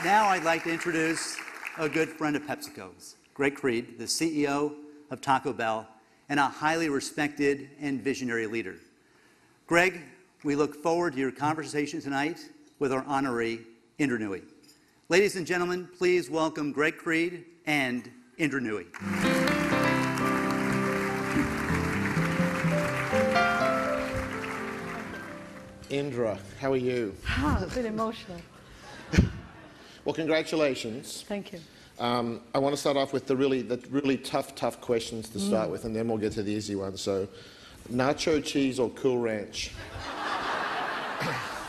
Now I'd like to introduce a good friend of PepsiCo's, Greg Creed, the CEO of Taco Bell, and a highly respected and visionary leader. Greg, we look forward to your conversation tonight with our honoree, Indra Nooyi. Ladies and gentlemen, please welcome Greg Creed and Indra Nooyi. Indra, how are you? A bit emotional. Well, congratulations. Thank you. I want to start off with the really tough questions to start with, and then we'll get to the easy ones. So, nacho cheese or Cool Ranch?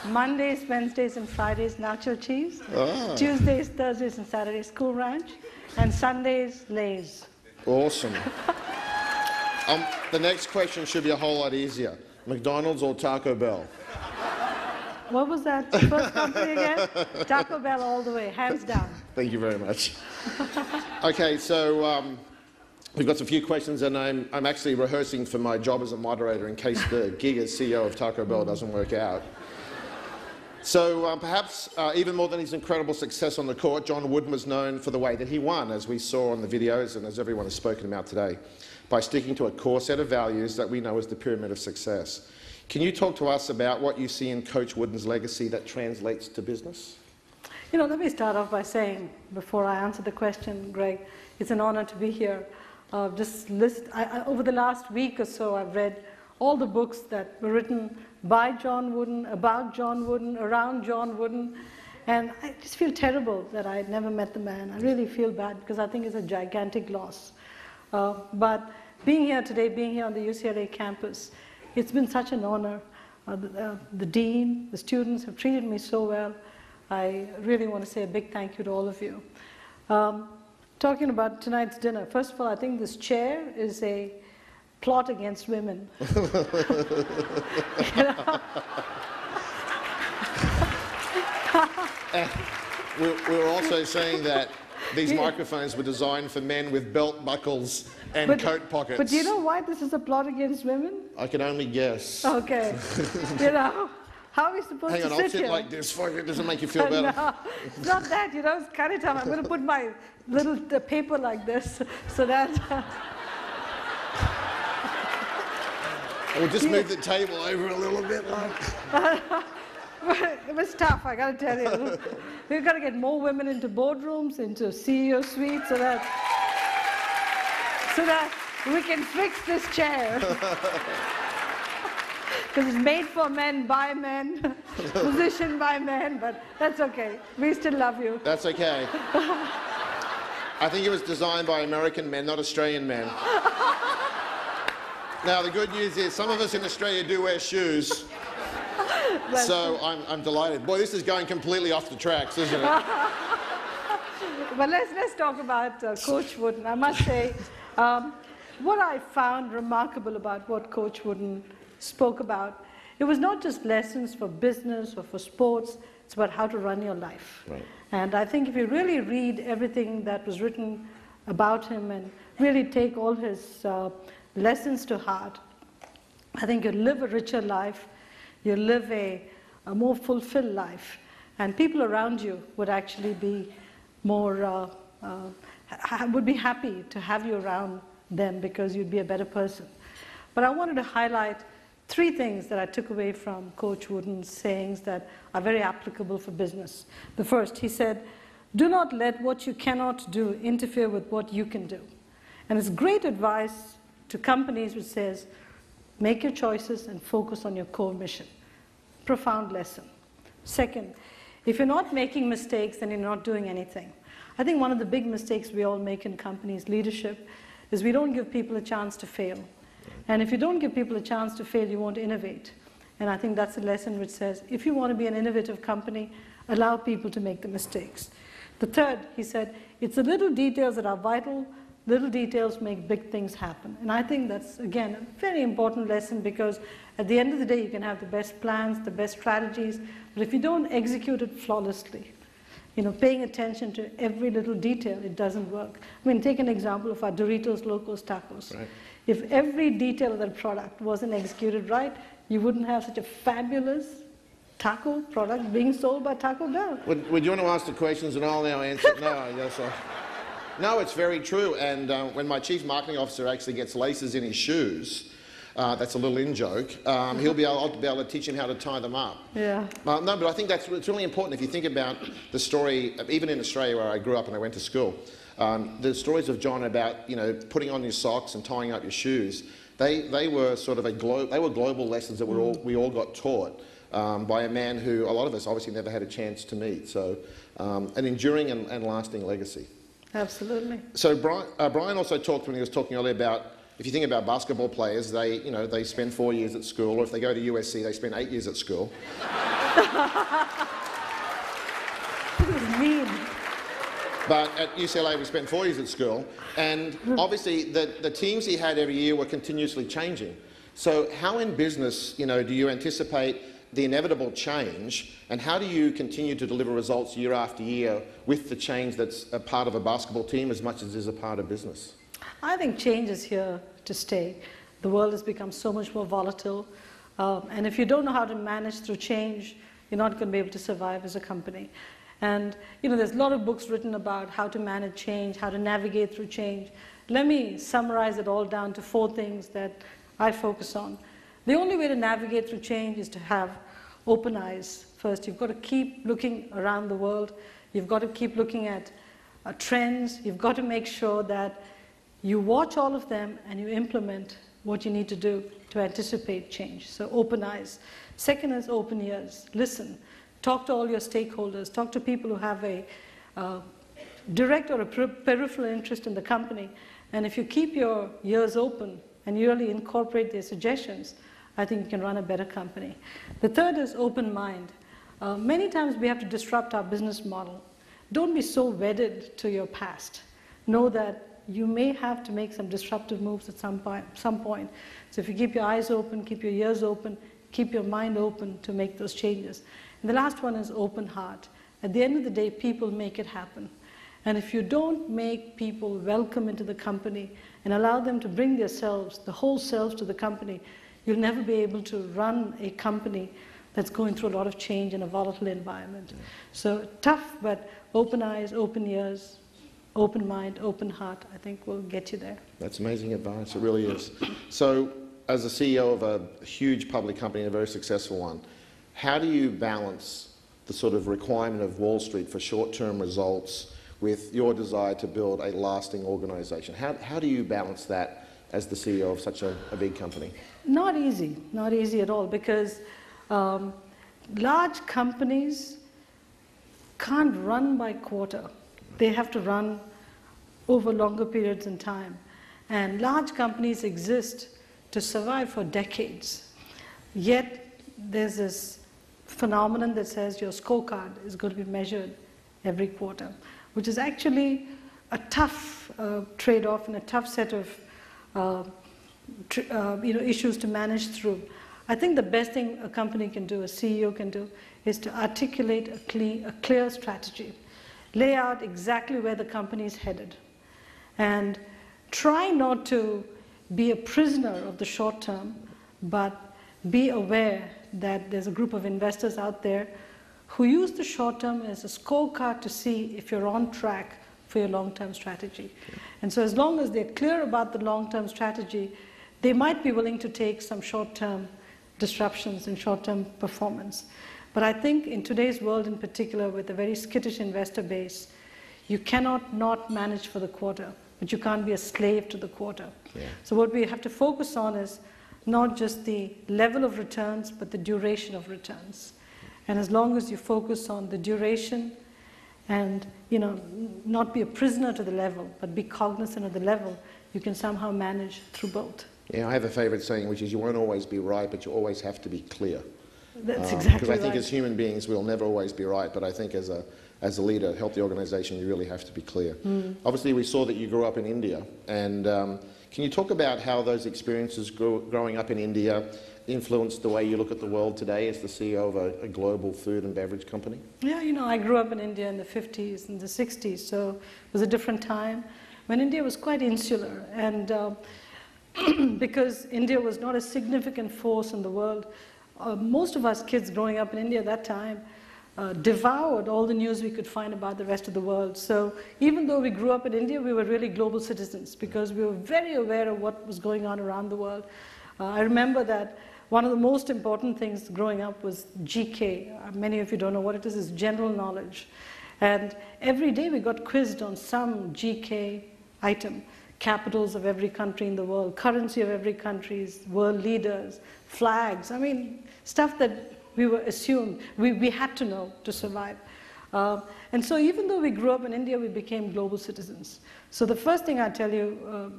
Mondays, Wednesdays, and Fridays, nacho cheese. Ah. Tuesdays, Thursdays, and Saturdays, Cool Ranch. And Sundays, Lay's. Awesome. The next question should be a whole lot easier. McDonald's or Taco Bell? What was that first company again? Taco Bell all the way, hands down. Thank you very much. Okay, so we've got a few questions, and I'm actually rehearsing for my job as a moderator in case the gig as CEO of Taco Bell doesn't work out. So perhaps even more than his incredible success on the court, John Wooden was known for the way that he won, as we saw on the videos and as everyone has spoken about today, by sticking to a core set of values that we know as the pyramid of success. Can you talk to us about what you see in Coach Wooden's legacy that translates to business? You know, let me start off by saying, before I answer the question, Greg, it's an honor to be here. Over the last week or so, I've read all the books that were written by John Wooden, about John Wooden, around John Wooden, and I just feel terrible that I never met the man. I really feel bad because I think it's a gigantic loss. But being here today, being here on the UCLA campus, it's been such an honor. The dean, the students have treated me so well. I really want to say a big thank you to all of you. Talking about tonight's dinner, first of all, I think this chair is a plot against women. We're also saying that these microphones were designed for men with belt buckles and coat pockets. But do you know why this is a plot against women? I can only guess. Okay. You know, how are we supposed to sit here? Hang on, I'll sit like this for you. It doesn't make you feel better. No, it's not that. You know, it's kind of tough. I'm going to put my little paper like this so that... We'll just move the table over a little bit. It was tough, I got to tell you. We've got to get more women into boardrooms, into CEO suites, so that we can fix this chair. Because it's made for men, by men, positioned by men, but that's okay. We still love you. That's okay. I think it was designed by American men, not Australian men. Now, the good news is some of us in Australia do wear shoes. So I'm delighted. Boy, this is going completely off the tracks, isn't it? But let's talk about Coach Wooden. I must say, what I found remarkable about what Coach Wooden spoke about, it was not just lessons for business or for sports, it's about how to run your life. Right. And I think if you really read everything that was written about him and really take all his lessons to heart, I think you'll live a richer life, you'll live a more fulfilled life, and people around you would actually be more, would be happy to have you around them because you'd be a better person. But I wanted to highlight 3 things that I took away from Coach Wooden's sayings that are very applicable for business. The first, he said, do not let what you cannot do interfere with what you can do. And it's great advice to companies which says, make your choices and focus on your core mission. Profound lesson. Second, if you're not making mistakes, then you're not doing anything. I think one of the big mistakes we all make in companies, leadership, is we don't give people a chance to fail. And if you don't give people a chance to fail, you won't innovate. And I think that's a lesson which says, if you want to be an innovative company, allow people to make the mistakes. The third, he said, it's the little details that are vital. Little details make big things happen. And I think that's, again, a very important lesson because at the end of the day, you can have the best plans, the best strategies, but if you don't execute it flawlessly, you know, paying attention to every little detail, it doesn't work. I mean, take an example of our Doritos Locos Tacos. Right. If every detail of that product wasn't executed right, you wouldn't have such a fabulous taco product being sold by Taco Bell. Would you want to ask the questions and I'll now answer? No, yes. No, it's very true. And when my chief marketing officer actually gets laces in his shoes, that's a little in-joke, I'll be able to teach him how to tie them up. Yeah. No, but I think it's really important if you think about the story, even in Australia where I grew up and I went to school, the stories of John about, putting on your socks and tying up your shoes, they were sort of global lessons that we all got taught by a man who a lot of us obviously never had a chance to meet. So an enduring and lasting legacy. Absolutely. So Brian also talked when he was talking earlier about, if you think about basketball players, they spend 4 years at school, or if they go to USC, they spend 8 years at school. It was mean. But at UCLA, we spent 4 years at school, and obviously the teams he had every year were continuously changing. So how in business, do you anticipate the inevitable change, and how do you continue to deliver results year after year with the change that's a part of a basketball team as much as it is a part of business? I think change is here to stay. The world has become so much more volatile, and if you don't know how to manage through change, you're not going to be able to survive as a company. And there's a lot of books written about how to manage change, how to navigate through change. Let me summarize it all down to 4 things that I focus on. The only way to navigate through change is to have open eyes. First, you've got to keep looking around the world. You've got to keep looking at trends. You've got to make sure that you watch all of them and you implement what you need to do to anticipate change. So open eyes. Second is open ears. Listen. Talk to all your stakeholders. Talk to people who have a direct or a peripheral interest in the company. And if you keep your ears open and you really incorporate their suggestions, I think you can run a better company. The third is open mind. Many times we have to disrupt our business model. Don't be so wedded to your past. Know that you may have to make some disruptive moves at some point. So if you keep your eyes open, keep your ears open, keep your mind open to make those changes. And the last one is open heart. At the end of the day, people make it happen. And if you don't make people welcome into the company and allow them to bring their selves, the whole selves to the company, you'll never be able to run a company that's going through a lot of change in a volatile environment. So tough, but open eyes, open ears, open mind, open heart, I think will get you there. That's amazing advice, it really is. So as a CEO of a huge public company, a very successful one, how do you balance the sort of requirement of Wall Street for short-term results with your desire to build a lasting organisation? How do you balance that as the CEO of such a big company? Not easy at all, because large companies can't run by quarter. They have to run over longer periods in time. And large companies exist to survive for decades. Yet there's this phenomenon that says your scorecard is going to be measured every quarter, which is actually a tough trade-off and a tough set of issues to manage through. I think the best thing a company can do, a CEO can do, is to articulate a clear strategy, lay out exactly where the company is headed, and try not to be a prisoner of the short term, but be aware that there's a group of investors out there who use the short term as a scorecard to see if you're on track for your long-term strategy. And so as long as they're clear about the long-term strategy, they might be willing to take some short-term disruptions in short-term performance. But I think in today's world in particular, with a very skittish investor base, you cannot not manage for the quarter, but you can't be a slave to the quarter. Yeah. So what we have to focus on is not just the level of returns, but the duration of returns. And as long as you focus on the duration and not be a prisoner to the level, but be cognizant of the level, you can somehow manage through both. Yeah, I have a favourite saying, which is you won't always be right, but you always have to be clear. That's exactly right. Because I think as human beings, we'll never always be right, but I think as a leader, a healthy organisation, you really have to be clear. Obviously, we saw that you grew up in India, and can you talk about how those experiences growing up in India influenced the way you look at the world today as the CEO of a global food and beverage company? Yeah, I grew up in India in the 50s and the 60s, so it was a different time when India was quite insular. And because India was not a significant force in the world, most of us kids growing up in India at that time devoured all the news we could find about the rest of the world. So even though we grew up in India, we were really global citizens because we were very aware of what was going on around the world. I remember that one of the most important things growing up was GK. Many of you don't know what it is general knowledge. And every day we got quizzed on some GK item. Capitals of every country in the world, currency of every country's, world leaders, flags. I mean, stuff that we were assumed, we had to know to survive. And so even though we grew up in India, we became global citizens. So the first thing I tell you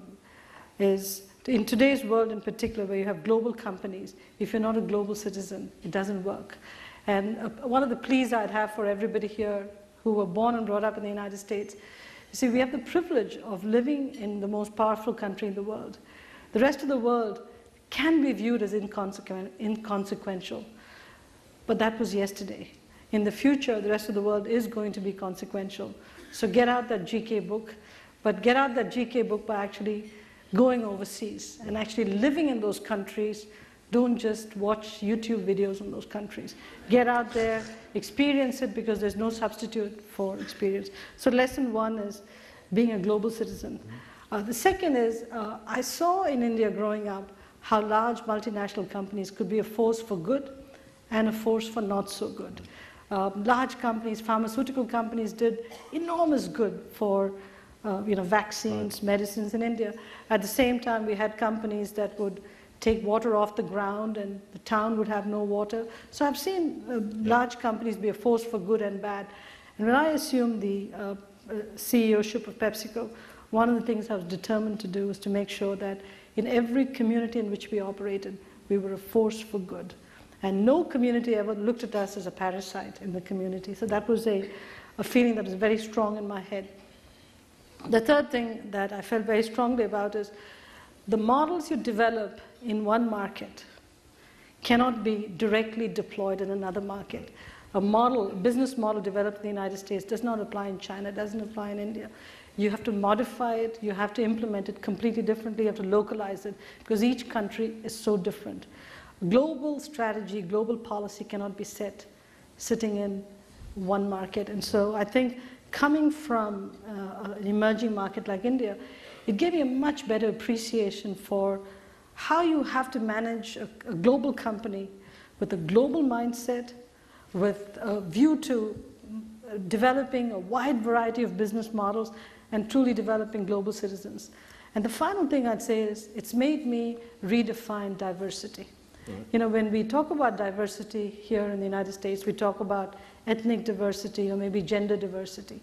is, in today's world in particular, where you have global companies, if you're not a global citizen, it doesn't work. And one of the pleas I'd have for everybody here who were born and brought up in the United States, you see, we have the privilege of living in the most powerful country in the world. The rest of the world can be viewed as inconsequential, but that was yesterday. In the future, the rest of the world is going to be consequential. So get out that GK book, but get out that GK book by actually going overseas and actually living in those countries. Don't just watch YouTube videos on those countries. Get out there, experience it, because there's no substitute for experience. So lesson one is being a global citizen. The second is, I saw in India growing up how large multinational companies could be a force for good and a force for not so good. Large companies, pharmaceutical companies, did enormous good for vaccines, medicines in India. At the same time, we had companies that would take water off the ground and the town would have no water. So I've seen large companies be a force for good and bad. And when I assumed the CEOship of PepsiCo, one of the things I was determined to do was to make sure that in every community in which we operated, we were a force for good. And no community ever looked at us as a parasite in the community. So that was a feeling that was very strong in my head. The third thing that I felt very strongly about is the models you develop in one market cannot be directly deployed in another market. A business model developed in the United States does not apply in China, doesn't apply in India. You have to modify it, you have to implement it completely differently, you have to localize it, because each country is so different. Global strategy, global policy cannot be set sitting in one market. And so I think coming from an emerging market like India, it gave me a much better appreciation for how you have to manage a global company with a global mindset, with a view to developing a wide variety of business models and truly developing global citizens. And the final thing I'd say is it's made me redefine diversity. Right. You know, when we talk about diversity here in the United States, we talk about ethnic diversity or maybe gender diversity.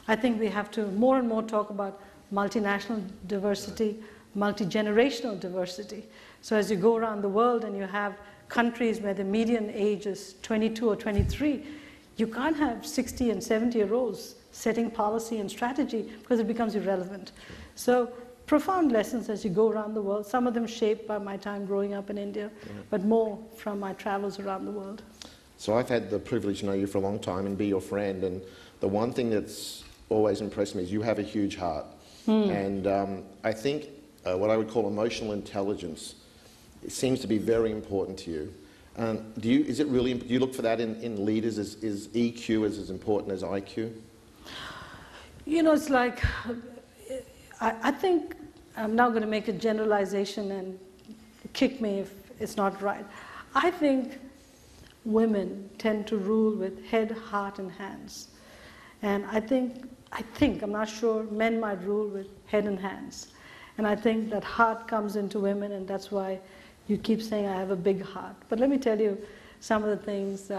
I think we have to more and more talk about multinational diversity, multi-generational diversity. So as you go around the world and you have countries where the median age is 22 or 23, you can't have 60 and 70-year-olds setting policy and strategy because it becomes irrelevant. So profound lessons as you go around the world, some of them shaped by my time growing up in India, but more from my travels around the world. So I've had the privilege to know you for a long time and be your friend, and the one thing that's always impressed me is you have a huge heart. And I think what I would call emotional intelligence, it seems to be very important to you. Do you look for that in leaders? Is EQ as important as IQ? You know, it's like, I think I'm now going to make a generalization and kick me if it's not right. I think women tend to rule with head, heart, and hands. And I think, I'm not sure, men might rule with head and hands. And I think that heart comes into women, and that's why you keep saying I have a big heart. But let me tell you some of the things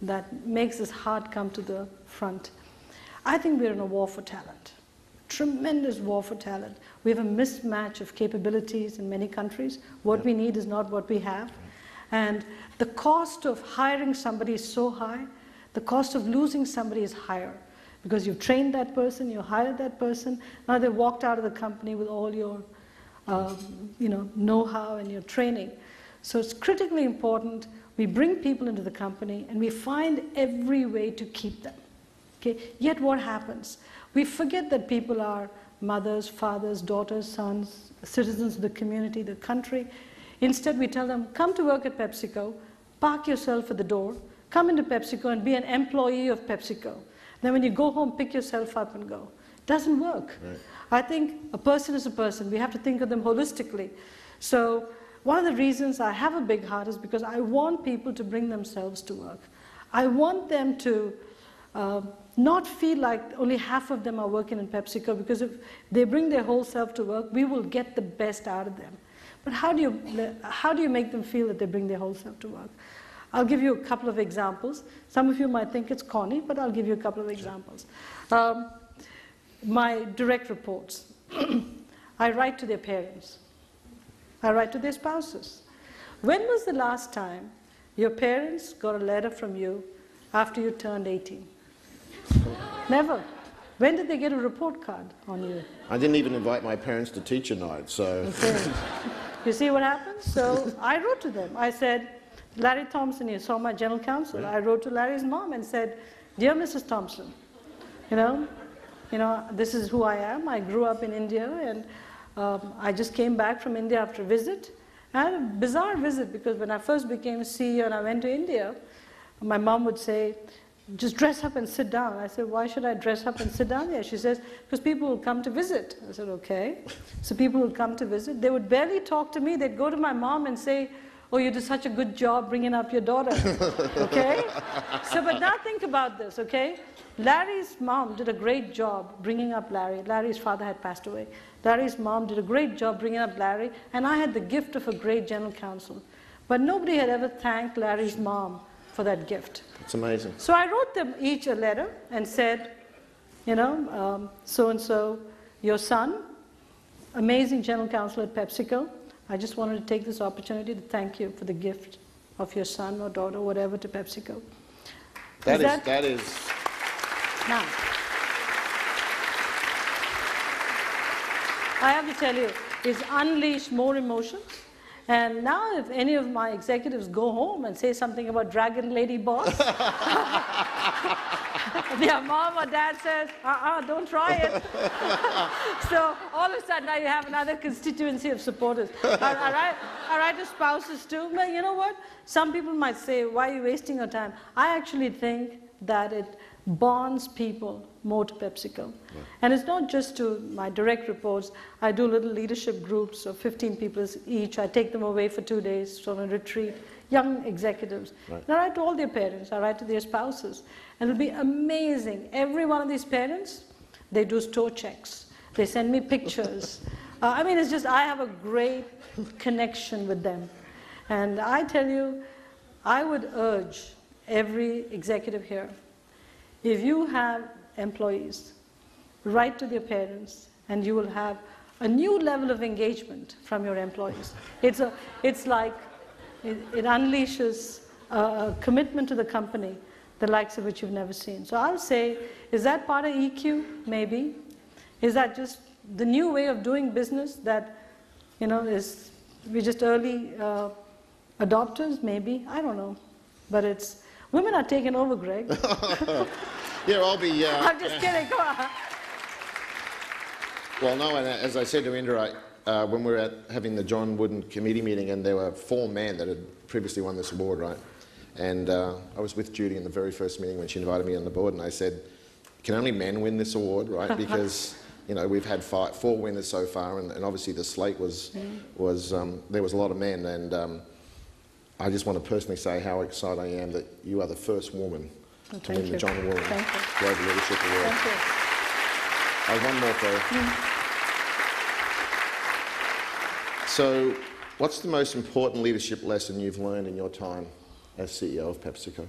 that makes this heart come to the front. I think we're in a war for talent. Tremendous war for talent. We have a mismatch of capabilities in many countries. What we need is not what we have. And the cost of hiring somebody is so high, the cost of losing somebody is higher. Because you've trained that person, you hired that person, now they walked out of the company with all your know-how and your training. So it's critically important we bring people into the company and we find every way to keep them. Okay? Yet what happens? We forget that people are mothers, fathers, daughters, sons, citizens of the community, the country. Instead, we tell them, come to work at PepsiCo, park yourself at the door, come into PepsiCo and be an employee of PepsiCo. Then when you go home, pick yourself up and go. Doesn't work. Right. I think a person is a person. We have to think of them holistically. So one of the reasons I have a big heart is because I want people to bring themselves to work. I want them to not feel like only half of them are working in PepsiCo, because if they bring their whole self to work, we will get the best out of them. But how do you make them feel that they bring their whole self to work? I'll give you a couple of examples. Some of you might think it's corny, but I'll give you a couple of examples. My direct reports. I write to their parents. I write to their spouses. When was the last time your parents got a letter from you after you turned 18? Never. When did they get a report card on you? I didn't even invite my parents to teacher night, so... Okay. You see what happens? So I wrote to them. I said, Larry Thompson, you saw my general counsel. I wrote to Larry's mom and said, dear Mrs. Thompson, you know, this is who I am. I grew up in India, and I just came back from India after a visit. I had a bizarre visit, because when I first became CEO and I went to India, my mom would say, just dress up and sit down. I said, why should I dress up and sit down there? She says, because people will come to visit. I said, okay. So people would come to visit. They would barely talk to me. They'd go to my mom and say, oh, you did such a good job bringing up your daughter. Okay? So, but now think about this, okay? Larry's mom did a great job bringing up Larry. Larry's father had passed away. Larry's mom did a great job bringing up Larry, and I had the gift of a great general counsel. But nobody had ever thanked Larry's mom for that gift. It's amazing. So I wrote them each a letter and said, so-and-so, your son, amazing general counsel at PepsiCo. I just wanted to take this opportunity to thank you for the gift of your son or daughter, whatever, to PepsiCo. That is... Now, I have to tell you, it's unleashed more emotions. And now if any of my executives go home and say something about Dragon Lady Boss, their mom or dad says, don't try it. So all of a sudden now you have another constituency of supporters. I write to spouses too. But you know what? Some people might say, why are you wasting your time? I actually think that it bonds people more to PepsiCo. Yeah. And it's not just to my direct reports. I do little leadership groups of 15 people each. I take them away for 2 days on a retreat, young executives. Right. And I write to all their parents. I write to their spouses. And it'll be amazing. Every one of these parents, they do store checks. They send me pictures. I mean, it's just, I have a great connection with them. And I tell you, I would urge every executive here, if you have employees, write to their parents, and you will have a new level of engagement from your employees. It's like it unleashes a commitment to the company, the likes of which you've never seen. So I'll say, is that part of EQ? Maybe. Is that just the new way of doing business that, we're just early adopters? Maybe. I don't know. But it's, women are taking over, Greg. Yeah, I'll be... I'm just kidding, go on. Well, no, and as I said to Indra, when we were having the John Wooden committee meeting, and there were 4 men that had previously won this award, right? And I was with Judy in the very first meeting when she invited me on the board, and I said, can only men win this award, right? Because, we've had 4 winners so far, and obviously the slate was there was a lot of men, and I just want to personally say how excited I am that you are the first woman to win the John Wooden Global Leadership Award. Thank you. I have one more for you. So, what's the most important leadership lesson you've learned in your time as CEO of PepsiCo?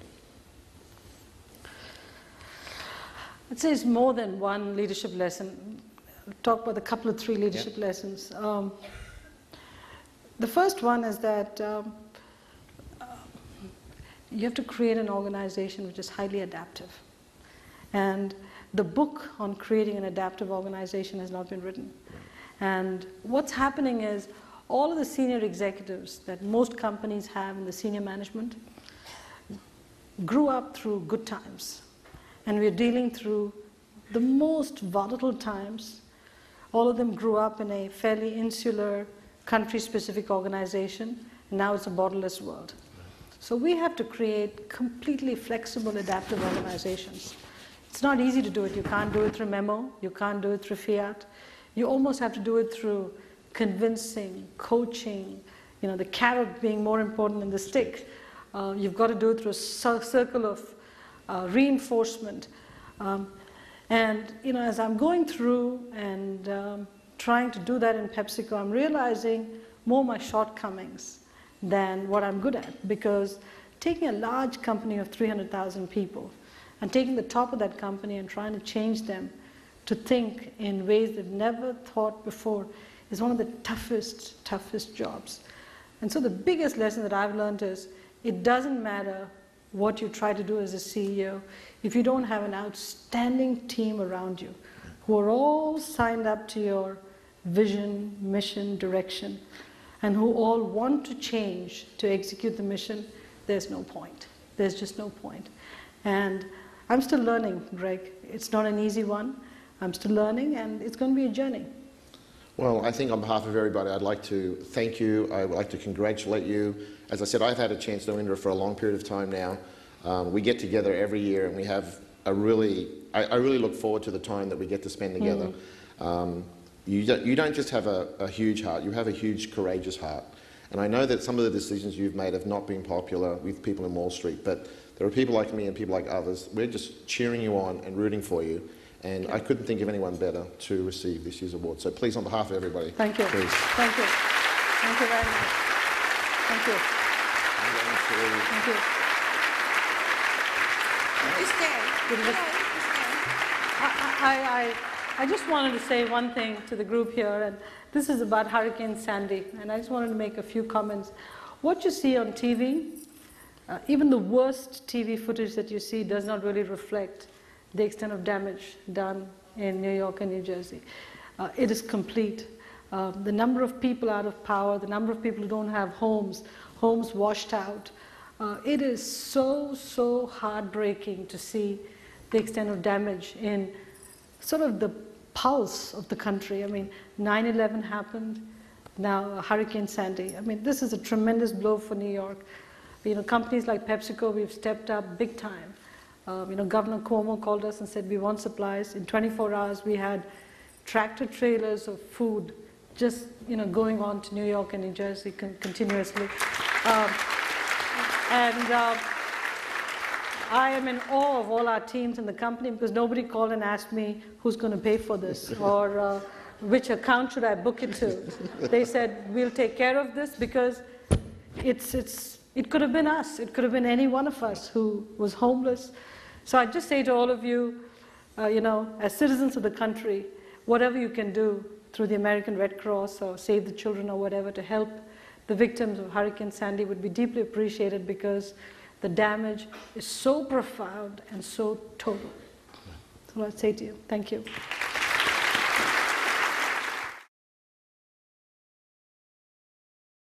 I'd say it's more than one leadership lesson. I'll talk about a couple of 3 leadership lessons. The first one is that you have to create an organization which is highly adaptive. And the book on creating an adaptive organization has not been written. And what's happening is all of the senior executives that most companies have in the senior management grew up through good times. And we're dealing through the most volatile times. All of them grew up in a fairly insular country-specific organization. Now it's a borderless world. So we have to create completely flexible, adaptive organizations. It's not easy to do it. You can't do it through memo. You can't do it through fiat. You almost have to do it through convincing, coaching, the carrot being more important than the stick. You've got to do it through a circle of reinforcement. And as I'm going through and trying to do that in PepsiCo, I'm realizing more my shortcomings than what I'm good at, because taking a large company of 300,000 people and taking the top of that company and trying to change them to think in ways they've never thought before is one of the toughest jobs. And so the biggest lesson that I've learned is it doesn't matter what you try to do as a CEO if you don't have an outstanding team around you who are all signed up to your vision, mission, direction, and who all want to change to execute the mission. There's no point. There's just no point. And I'm still learning, Greg. It's not an easy one. I'm still learning, and it's going to be a journey. Well, I think on behalf of everybody, I'd like to thank you. I would like to congratulate you. As I said, I've had a chance to know Indra for a long period of time now. We get together every year, and we have I really look forward to the time that we get to spend together. You don't just have a huge heart, you have a huge, courageous heart. And I know that some of the decisions you've made have not been popular with people in Wall Street, but there are people like me and people like others. We're just cheering you on and rooting for you. And I couldn't think of anyone better to receive this year's award. So please, on behalf of everybody, thank you. Please. Thank you. Thank you very much. Thank you. Thank you. I just wanted to say one thing to the group here, and this is about Hurricane Sandy, and I just wanted to make a few comments. What you see on TV, even the worst TV footage that you see does not really reflect the extent of damage done in New York and New Jersey. It is complete. The number of people out of power, the number of people who don't have homes washed out. It is so heartbreaking to see the extent of damage in sort of the pulse of the country. I mean, 9/11 happened, now Hurricane Sandy. I mean, this is a tremendous blow for New York. Companies like PepsiCo, we've stepped up big time. Governor Cuomo called us and said we want supplies. In 24 hours, we had tractor trailers of food just going on to New York and New Jersey continuously. I am in awe of all our teams in the company, because nobody called and asked me who's going to pay for this or which account should I book it to. They said, we'll take care of this, because it could have been us. It could have been any one of us who was homeless. So I just say to all of you, as citizens of the country, whatever you can do through the American Red Cross or Save the Children or whatever to help the victims of Hurricane Sandy would be deeply appreciated, because the damage is so profound and so total. So I'd say to you, thank you.